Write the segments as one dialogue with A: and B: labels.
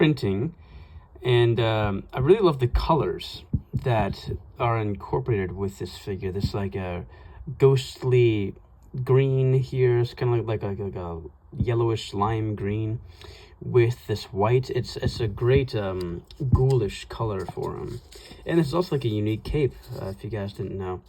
A: printing, and I really love the colors that are incorporated with this figure. This like a ghostly green here. It's kind of like a yellowish lime green with this white. It's a great ghoulish color for him, and it's also like a unique cape. If you guys didn't know,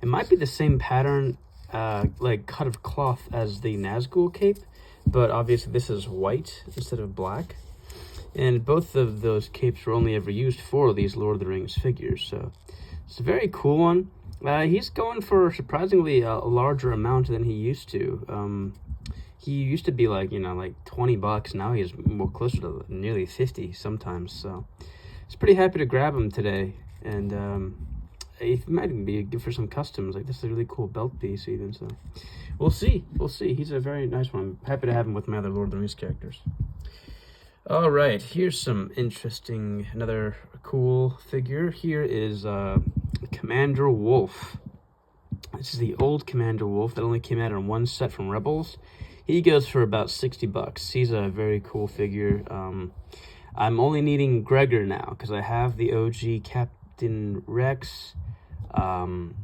A: it might be the same pattern, like cut of cloth as the Nazgul cape, but obviously this is white instead of black. And both of those capes were only ever used for these Lord of the Rings figures, so it's a very cool one. He's going for surprisingly a larger amount than he used to. He used to be like, like $20. Now he's more closer to nearly 50 sometimes. So it's pretty happy to grab him today. And it might even be good for some customs. Like, this is a really cool belt piece even. So we'll see. We'll see. He's a very nice one. I'm happy to have him with my other Lord of the Rings characters. All right, here's some interesting, another cool figure. Here is Commander Wolf. This is the old Commander Wolf that only came out in one set from Rebels. He goes for about $60. He's a very cool figure. I'm only needing Gregor now because I have the OG Captain Rex, and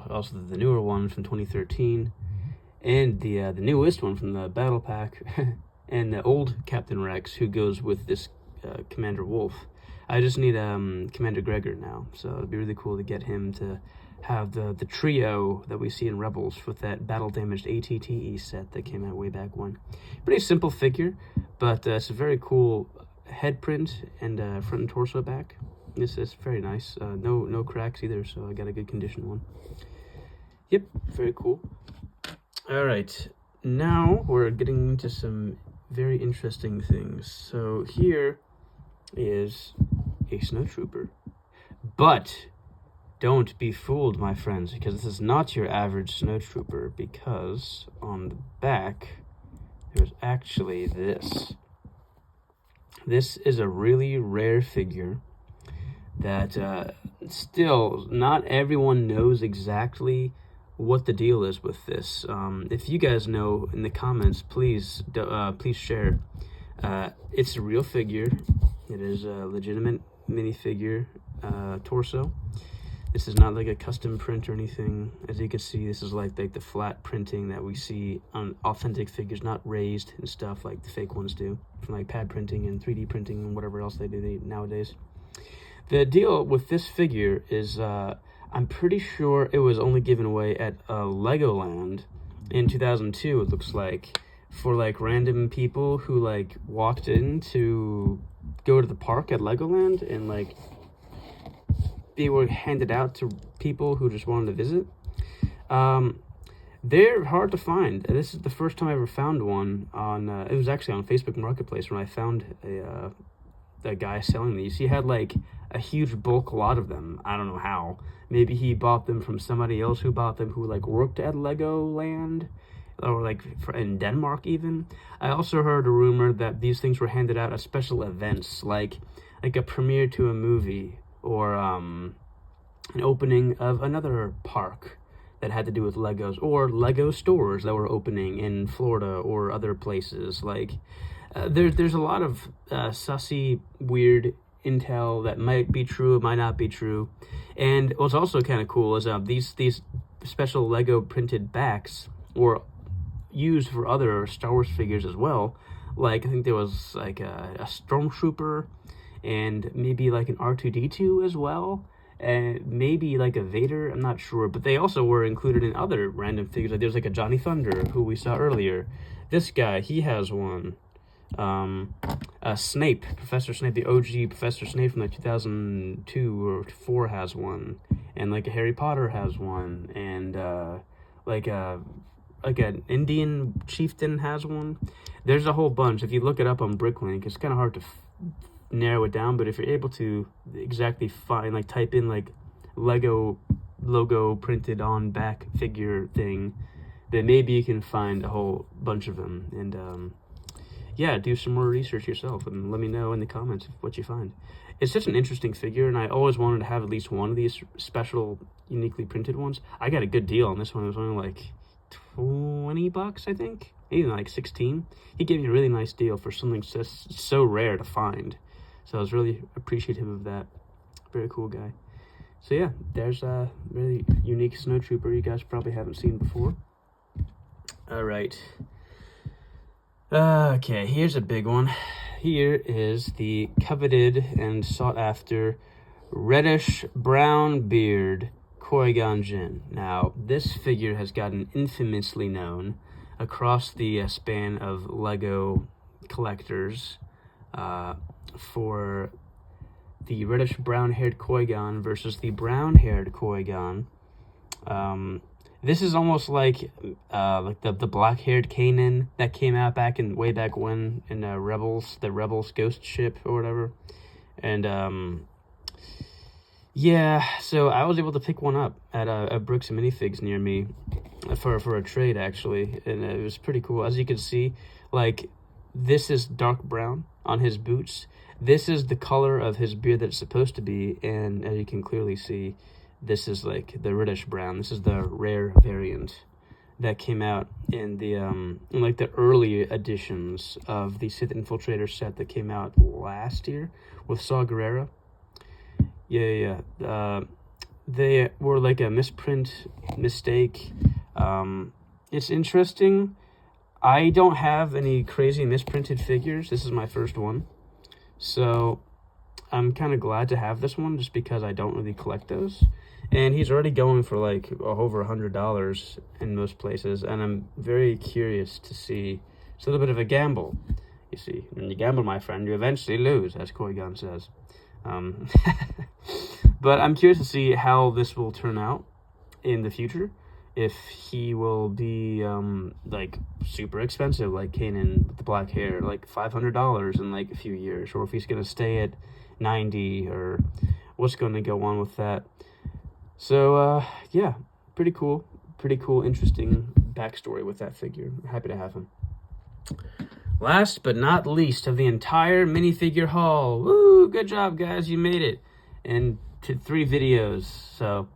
A: also the newer one from 2013, and the newest one from the Battle Pack. And the old Captain Rex, who goes with this Commander Wolf. I just need Commander Gregor now, so it'd be really cool to get him to have the trio that we see in Rebels with that battle-damaged ATTE set that came out way back when. Pretty simple figure, but it's a very cool head print and front and torso back. This is very nice. No cracks either, so I got a good condition one. Yep, very cool. All right, now we're getting into some very interesting things. So here is a snowtrooper, but don't be fooled, my friends, because this is not your average snowtrooper, because on the back there's actually this. This is a really rare figure that still not everyone knows exactly what the deal is with this. If you guys know in the comments, please share. It's a real figure. It is a legitimate minifigure torso. This is not like a custom print or anything. As you can see, this is like the flat printing that we see on authentic figures, not raised and stuff like the fake ones do, from like pad printing and 3D printing and whatever else they do nowadays. The deal with this figure is I'm pretty sure it was only given away at Legoland in 2002, it looks like, for like random people who like walked in to go to the park at Legoland, and like they were handed out to people who just wanted to visit. They're hard to find. This is the first time I ever found one on, it was actually on Facebook Marketplace when I found a guy selling these. He had like a huge bulk lot of them. I don't know how. Maybe he bought them from somebody else who bought them, who like worked at Legoland, or like in Denmark even. I also heard a rumor that these things were handed out at special events, like a premiere to a movie, or an opening of another park that had to do with Legos, or Lego stores that were opening in Florida or other places. Like there's a lot of sussy, weird intel that might be true, might not be true. And what's also kind of cool is these special Lego printed backs were used for other Star Wars figures as well. Like I think there was like a Stormtrooper and maybe like an R2-D2 as well, and maybe like a Vader, I'm not sure. But they also were included in other random figures. Like there's like a Johnny Thunder, who we saw earlier. This guy, he has one. Snape, Professor Snape, the OG Professor Snape from like 2002 or 4 has one, and like a Harry Potter has one, and like an Indian chieftain has one. There's a whole bunch. If you look it up on Bricklink, it's kind of hard to narrow it down, but if you're able to exactly find, like type in like Lego logo printed on back figure thing, then maybe you can find a whole bunch of them. And yeah, do some more research yourself and let me know in the comments what you find. It's such an interesting figure, and I always wanted to have at least one of these special, uniquely printed ones. I got a good deal on this one. It was only like 20 bucks, I think, even like 16. He gave me a really nice deal for something so rare to find. So I was really appreciative of that. Very cool guy. So yeah, there's a really unique snow trooper you guys probably haven't seen before. All right. Okay, here's a big one. Here is the coveted and sought after reddish brown beard Qui-Gon Jinn. Now, this figure has gotten infamously known across the span of LEGO collectors for the reddish brown-haired Qui-Gon versus the brown-haired Qui-Gon. This is almost like the black-haired Kanan that came out way back when in the Rebels ghost ship or whatever. And yeah, so I was able to pick one up at Brooks and Minifigs near me for a trade, actually, and it was pretty cool. As you can see, like, this is dark brown on his boots. This is the color of his beard that it's supposed to be, and as you can clearly see, this is like the reddish brown. This is the rare variant that came out in the in like the early editions of the Sith Infiltrator set that came out last year with Saw Gerrera. Yeah. They were like a misprint mistake. It's interesting. I don't have any crazy misprinted figures. This is my first one. So I'm kind of glad to have this one just because I don't really collect those. And he's already going for like over $100 in most places. And I'm very curious to see. It's a little bit of a gamble. You see, when you gamble, my friend, you eventually lose, as Qui-Gon says. But I'm curious to see how this will turn out in the future. If he will be like super expensive, like Kanan with the black hair, like $500 in like a few years, or if he's gonna stay at 90, or what's going to go on with that. So yeah, pretty cool, interesting backstory with that figure. Happy to have him. Last but not least of the entire minifigure haul. Woo! Good job, guys. You made it into 3 videos. So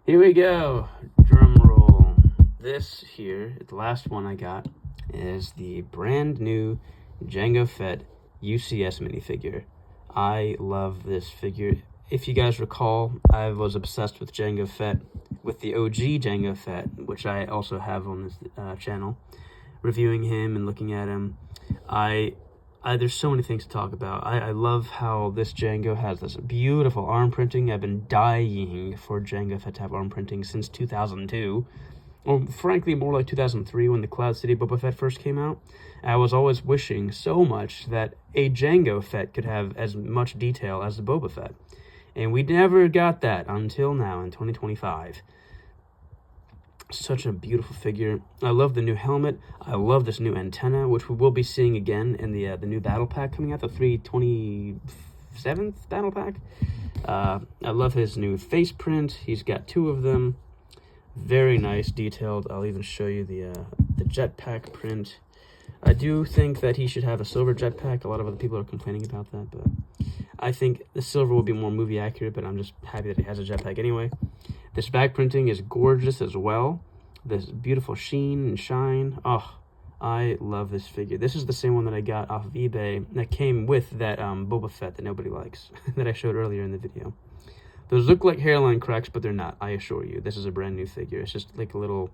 A: here we go. Drum roll. This here, the last one I got, is the brand new Jango Fett UCS minifigure. I love this figure. If you guys recall, I was obsessed with Jango Fett, with the OG Jango Fett, which I also have on this channel, reviewing him and looking at him. There's so many things to talk about. I love how this Jango has this beautiful arm printing. I've been dying for Jango Fett to have arm printing since 2002. Or frankly, more like 2003 when the Cloud City Boba Fett first came out. I was always wishing so much that a Jango Fett could have as much detail as the Boba Fett. And we never got that until now in 2025. Such a beautiful figure. I love the new helmet. I love this new antenna, which we will be seeing again in the new battle pack coming out, the 327th battle pack. I love his new face print. He's got 2 of them. Very nice, detailed. I'll even show you the jetpack print. I do think that he should have a silver jetpack. A lot of other people are complaining about that, but I think the silver will be more movie accurate, but I'm just happy that he has a jetpack anyway. This back printing is gorgeous as well. This beautiful sheen and shine. Oh, I love this figure. This is the same one that I got off of eBay that came with that Boba Fett that nobody likes that I showed earlier in the video. Those look like hairline cracks, but they're not, I assure you. This is a brand new figure. It's just like a little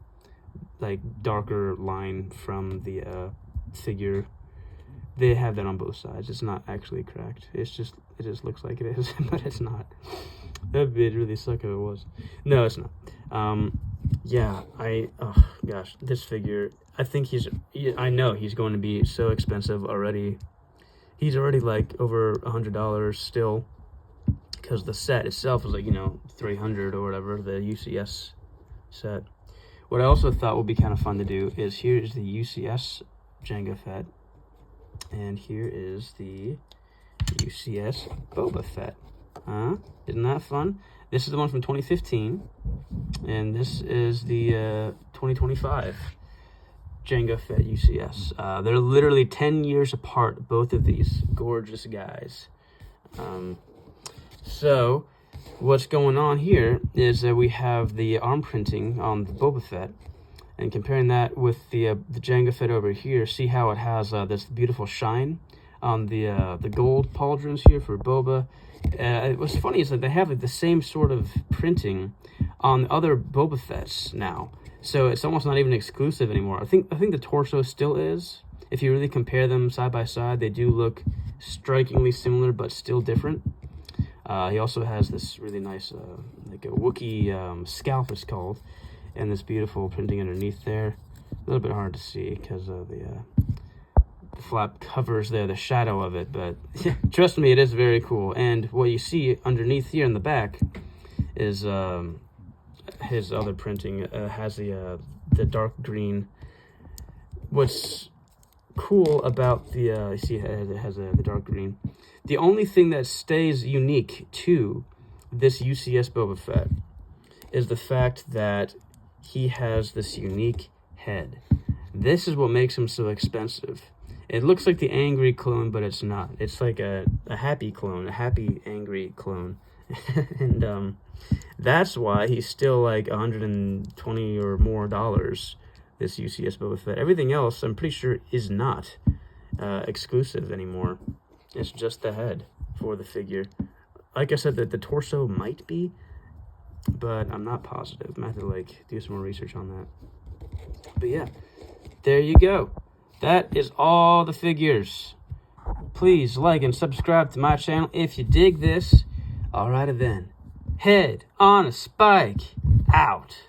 A: like darker line from the figure. They have that on both sides. It's not actually cracked. It just looks like it is, but it's not. That'd be really suck if it was. No, it's not. Yeah, oh gosh, this figure, I think I know he's going to be so expensive already. He's already like over $100 still, because the set itself is like, $300 or whatever, the UCS set. What I also thought would be kind of fun to do is, here is the UCS Jango Fett, and here is the UCS Boba Fett. Isn't that fun? This is the one from 2015, and this is the 2025 Jango Fett UCS. They're literally 10 years apart, both of these gorgeous guys. So what's going on here is that we have the arm printing on the Boba Fett, And comparing that with the Jango Fett over here, see how it has this beautiful shine on the gold pauldrons here for Boba. What's funny is that they have like, the same sort of printing on other Boba Fett's now, so it's almost not even exclusive anymore. I think the torso still is. If you really compare them side by side, they do look strikingly similar, but still different. He also has this really nice, like a Wookiee scalp, it's called, and this beautiful printing underneath there. A little bit hard to see because of the flap covers there, the shadow of it, but trust me, it is very cool. And what you see underneath here in the back is his other printing. Has the dark green. What's cool about the you see it has the dark green. The only thing that stays unique to this UCS Boba Fett is the fact that he has this unique head. This is what makes him so expensive. It looks like the angry clone, but it's not. It's like a happy clone, a happy angry clone. And that's why he's still like $120 or more, this UCS Boba Fett. Everything else, I'm pretty sure, is not exclusive anymore. It's just the head for the figure. Like I said, that the torso might be, but I'm not positive. I'm gonna have to like do some more research on that. But yeah, there you go. That is all the figures. Please like and subscribe to my channel if you dig this. Alrighty then. Head on a spike. Out.